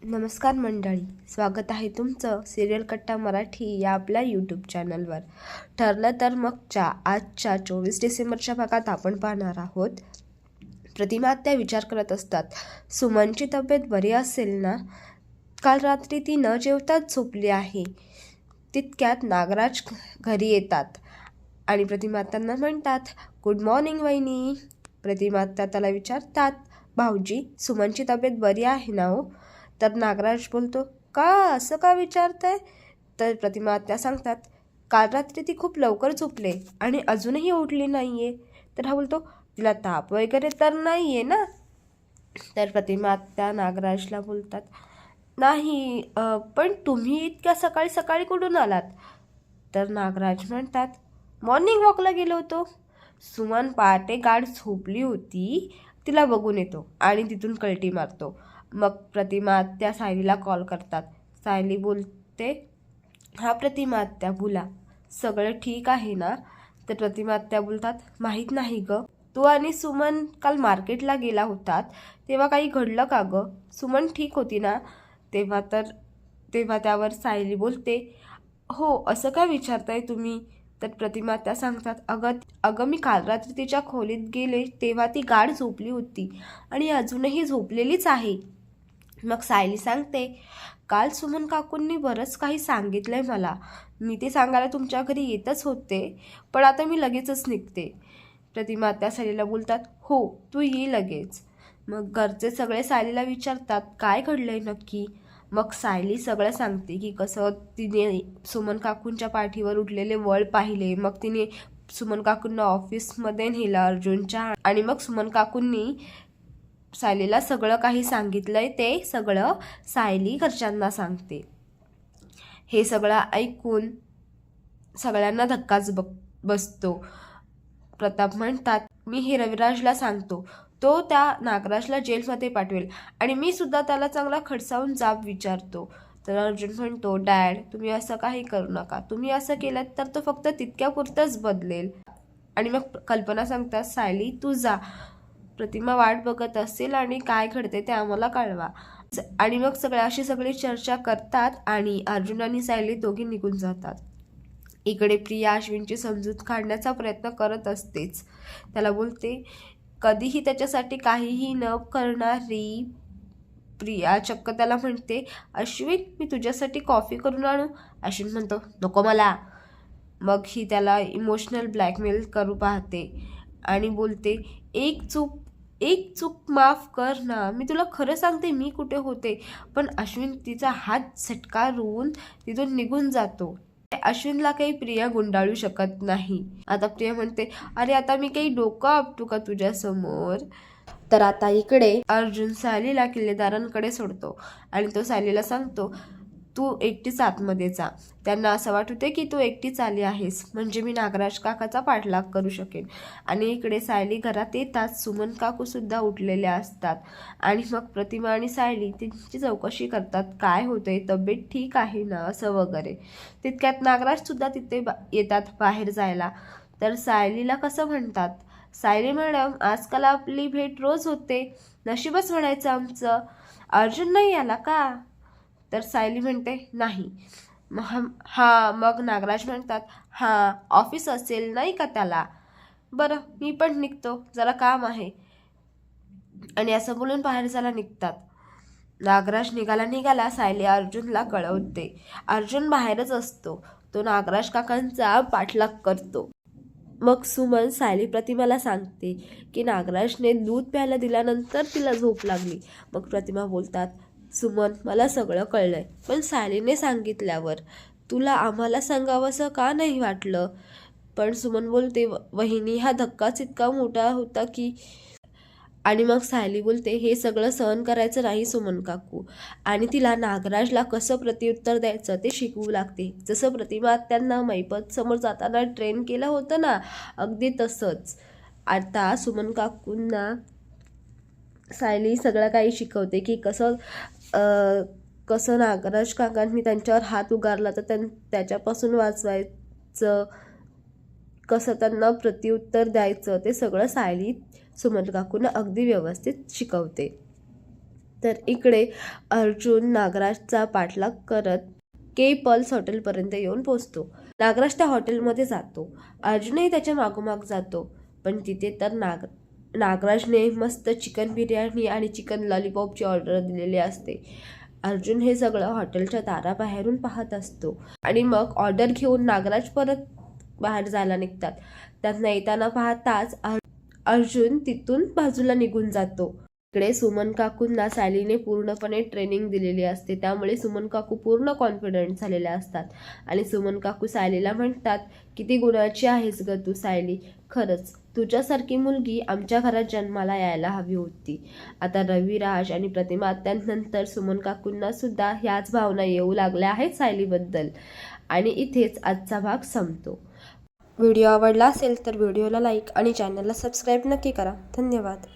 नमस्कार मंडळी, स्वागत आहे तुमचं सिरियल कट्टा मराठी या आपल्या यूट्यूब चॅनलवर. ठरलं तर मगच्या आजच्या 24 डिसेंबरच्या भागात आपण पाहणार आहोत. प्रतिमा त्या विचार करत असतात, सुमनची तब्येत बरी असेल ना? काल रात्री ती न जेवताच झोपली आहे. तितक्यात नागराज घरी येतात आणि प्रतिमा त्यांना म्हणतात, गुड मॉर्निंग वहिनी. प्रतिमा त्याला विचारतात, भाऊजी सुमनची तब्येत बरी आहे ना हो? तर नागराज बोलतो, का असं का विचारताय? तर प्रतिमा त्या सांगतात, काल रात्री ती खूप लवकर झोपले आणि अजूनही उठली नाही आहे. तर हा बोलतो, तिला ताप वगैरे तर नाही आहे ना? तर प्रतिमा त्या नागराजला बोलतात, नाही, पण तुम्ही इतक्या सकाळी सकाळी कुठून आलात? तर नागराज म्हणतात, मॉर्निंग वॉकला गेलो होतो. सुमन पहाटे गाढ झोपली होती, तिला बघून येतो आणि तिथून कल्टी मारतो. मग प्रतिमा त्या सायलीला कॉल करतात. सायली बोलते, हा प्रतिमा आत्या बोला, सगळं ठीक आहे ना? तर प्रतिमा आत्या बोलतात, माहीत नाही ग, तू आणि सुमन काल मार्केटला गेला होतात तेव्हा काही घडलं का ग? सुमन ठीक होती ना? तेव्हा त्यावर सायली बोलते, हो, असं का विचारताय तुम्ही? तर प्रतिमा त्या सांगतात, अगं मी काल रात्री तिच्या खोलीत गेले तेव्हा ती गाढ झोपली होती आणि अजूनही झोपलेलीच आहे. मग सायली सांगते, काल सुमन काकूंनी बरंच काही सांगितलंय मला. मी ते सांगायला तुमच्या घरी येतच होते, पण आता मी लगेचच निघते. प्रतिमा त्या सायलीला बोलतात, हो, तू ये लगेच. मग घरचे सगळे सायलीला विचारतात, काय घडलंय नक्की? मग सायली सगळं सांगते की कसं तिने सुमन काकूंच्या पाठीवर उठलेले वळ पाहिले. मग तिने सुमन काकूंना ऑफिसमध्ये नेलं अर्जुनच्या, आणि मग सुमन काकूंनी सायलीला सगळं काही सांगितलंय ते सगळं सायली घरच्यांना सांगते. हे सगळं ऐकून सगळ्यांना धक्काच बसतो. प्रताप म्हणतात, मी हे रविराजला सांगतो, तो त्या नागराजला जेलमध्ये पाठवेल आणि मी सुद्धा त्याला चांगला खडसावून जाब विचारतो. तर अर्जुन म्हणतो, डॅड तुम्ही असं काही करू नका, तुम्ही असं केलं तर तो फक्त तितक्यापुरतंच बदलेल. आणि मग कल्पना सांगतात, सायली तू जा, प्रतिमा वाट बघत असेल आणि काय घडते ते आम्हाला कळवा. आणि मग अशी सगळी चर्चा करतात आणि अर्जुन आणि सायली दोघी निघून जातात. इकडे प्रिया अश्विनची समजूत काढण्याचा प्रयत्न करत असतेच. त्याला बोलते, कधीही त्याच्यासाठी काहीही न करणारी प्रिया चक्क त्याला म्हणते, अश्विन मी तुझ्यासाठी कॉफी करून आणू? अश्विन म्हणतो, नको मला. मग ही त्याला इमोशनल ब्लॅकमेल करू पाहते आणि बोलते, एक चूक माफ कर ना, मी तुला खरं सांगते मी कुठे होते. पण अश्विन तिचा हात झटकारून तिथून निघून जातो. अश्विनला काही प्रिया गुंडाळू शकत नाही. आता प्रिया म्हणते, अरे आता मी काही डोकं आपटू का तुझ्या समोर? तर आता इकडे अर्जुन सायलीला किल्लेदारांकडे सोडतो आणि तो सायलीला सांगतो, तू एकटीच आतमध्ये जा. त्यांना असं वाटू दे की तू एकटीच आली आहेस, म्हणजे मी नागराज काकाचा पाठलाग करू शकेन. आणि इकडे सायली घरात येतात, सुमन काकू सुद्धा उठलेल्या असतात आणि मग प्रतिमा आणि सायली त्यांची चौकशी करतात, काय होतंय, तब्येत ठीक आहे ना, असं वगैरे. तितक्यात नागराज सुद्धा तिथे येतात बाहेर जायला. तर सायलीला कसं म्हणतात, सायली मॅडम आजकाल आपली भेट रोज होते, नशीबच म्हणायचं आमचं. अर्जुन नाही आला का? तर सायली म्हणते, नाही. मग नागराज म्हणतात, हां ऑफिस असेल नाही का त्याला, बरं मी पण निघतो, जरा काम आहे. आणि असं बोलून बाहेर जायला निघतात. नागराज निघाला सायली अर्जुनला कळवते. अर्जुन बाहेरच असतो, तो नागराज काकांचा पाठलाग करतो. मग सुमन सायली प्रतिमाला सांगते की नागराजने दूध प्यायला दिल्यानंतर तिला झोप लागली. मग प्रतिमा बोलतात, सुमन मला सगळं कळलंय, पण सायलीने सांगितल्यावर तुला आम्हाला सांगावंसं का नाही वाटलं? पण सुमन बोलते, वहिनी हा धक्काच इतका मोठा होता की. आणि मग सायली बोलते, हे सगळं सहन करायचं नाही सुमन काकू, आणि तिला नागराजला कसं प्रत्युत्तर द्यायचं ते शिकवू लागते. जसं प्रतिमा त्यांना मैपत समोर जाताना ट्रेन केलं होतं ना, अगदी तसंच आता सुमन काकूंना सायली सगळं काही शिकवते की कसं नागराज काकांनी त्यांच्यावर हात उगारला तर त्याच्यापासून वाचवायचं, कसं त्यांना प्रत्युत्तर द्यायचं, ते सगळं सायली सुमन काकूंना अगदी व्यवस्थित शिकवते. तर इकडे अर्जुन नागराजचा पाठलाग करत के पल्स हॉटेलपर्यंत येऊन पोचतो. नागराज त्या हॉटेलमध्ये जातो. अर्जुनही त्याच्या मागोमाग जातो. पण तिथे तर नागराजने मस्त चिकन बिर्याणी आणि चिकन लॉलीपॉपची ऑर्डर दिलेली असते. अर्जुन हे सगळं हॉटेलच्या दाराबाहेरून पाहत असतो आणि मग ऑर्डर घेऊन नागराज परत बाहेर जायला निघतात. त्यांना येताना पाहताच अर्जुन तिथून बाजूला निघून जातो. इकडे सुमन काकूंना सायलीने पूर्णपणे ट्रेनिंग दिलेली असते, त्यामुळे सुमन काकू पूर्ण कॉन्फिडंट झालेल्या असतात आणि सुमन काकू सायलीला म्हणतात, किती गुणाची आहेस ग तू सायली, खरंच तुझ्यासारखी मुलगी आमच्या घरात जन्माला यायला हवी होती. आता रविराज आणि प्रतिमा आत्यांनंतर सुमन काकूंना सुद्धा ह्याच भावना येऊ लागल्या आहेत सायलीबद्दल. आणि इथेच आजचा भाग संपतो. व्हिडिओ आवडला असेल तर व्हिडिओला लाईक आणि चॅनलला सबस्क्राईब नक्की करा. धन्यवाद.